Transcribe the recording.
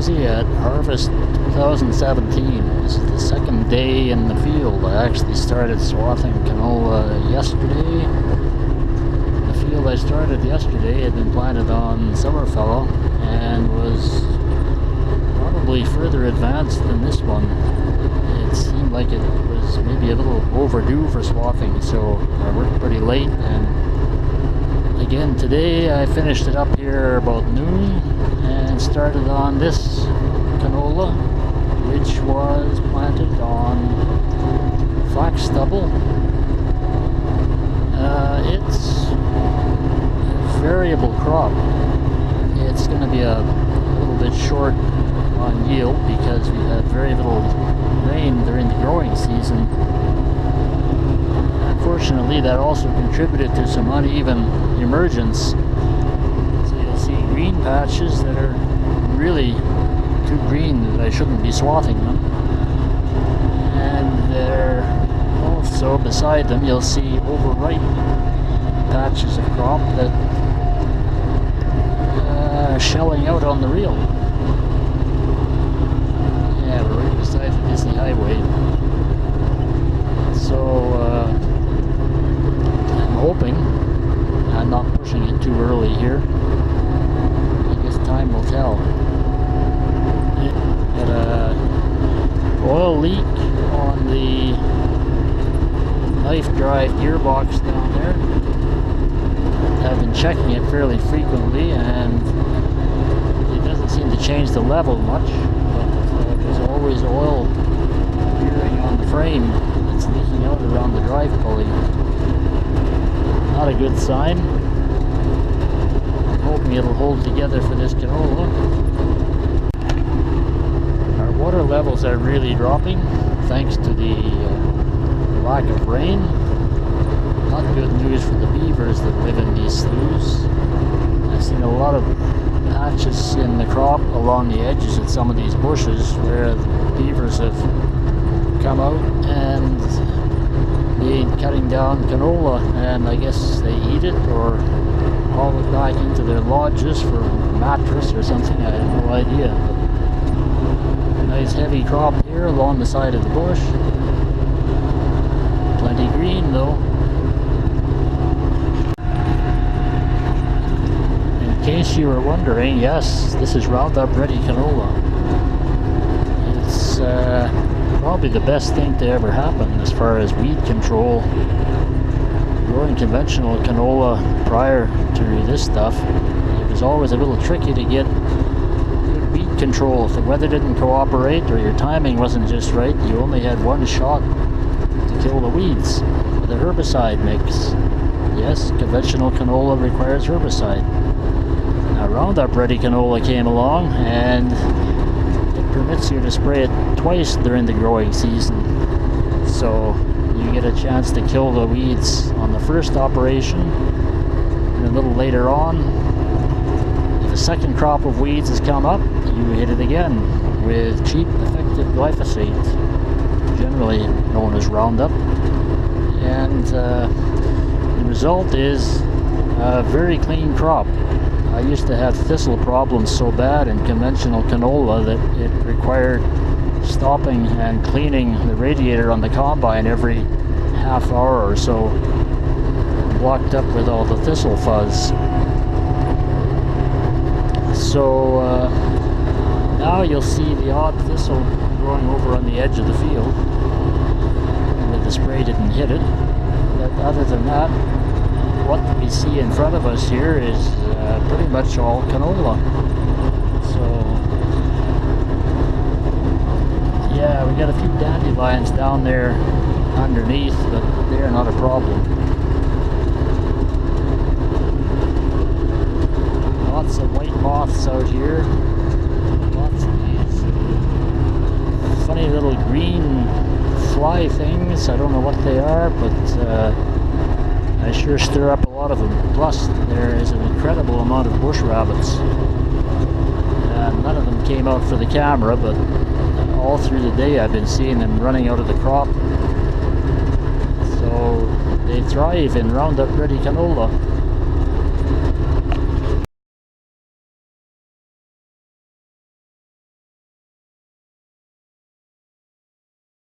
busy at Harvest 2017. This is the second day in the field. I actually started swathing canola yesterday. The field I started yesterday had been planted on Summerfellow and was probably further advanced than this one. It seemed like it was maybe a little overdue for swathing, so I worked pretty late. And again today I finished it up here about noon and started on this canola, which was planted on flax stubble. It's a variable crop. It's going to be a little bit short on yield because we had very little rain during the growing season. Unfortunately, that also contributed to some uneven emergence. So you'll see green patches that are really too green that I shouldn't be swathing them. And they're also beside them, you'll see overripe patches of crop that are shelling out on the reel. Yeah, we're right beside the Disney Highway. So I'm hoping I'm not pushing it too early here. I guess time will tell. Got a oil leak on the knife drive gearbox down there. I've been checking it fairly frequently and it doesn't seem to change the level much, but there's always oil appearing on the frame that's leaking out around the drive pulley. Not a good sign. I'm hoping it'll hold together for this canola. Our water levels are really dropping thanks to the lack of rain. Not good news for the beavers that live in these sloughs. I've seen a lot of patches in the crop along the edges of some of these bushes where the beavers have come out and been cutting down canola, and I guess they eat it or haul it back into their lodges for mattress or something. I have no idea. But nice heavy crop here along the side of the bush. Plenty green though. In case you were wondering, yes, this is Roundup Ready canola. It's probably the best thing to ever happen as far as weed control. Growing conventional canola prior to this stuff, it was always a little tricky to get good weed control. If the weather didn't cooperate or your timing wasn't just right, you only had one shot to kill the weeds with a herbicide mix. Yes, conventional canola requires herbicide. Now Roundup Ready canola came along and it permits you to spray it twice during the growing season. So you get a chance to kill the weeds on the first operation, and a little later on, if a second crop of weeds has come up, you hit it again with cheap, effective glyphosate, generally known as Roundup. And the result is a very clean crop. I used to have thistle problems so bad in conventional canola that it required stopping and cleaning the radiator on the combine every half hour or so, blocked up with all the thistle fuzz. So now you'll see the odd thistle growing over on the edge of the field where the spray didn't hit it. But other than that, what we see in front of us here is pretty much all canola. So yeah, we got a few dandelions down there underneath, but they're not a problem. Lots of white moths out here. Lots of these funny little green fly things. I don't know what they are, but I sure stir up a lot of them. Plus, there is an incredible amount of bush rabbits. None of them came out for the camera, but all through the day I've been seeing them running out of the crop. So they thrive in Roundup Ready canola.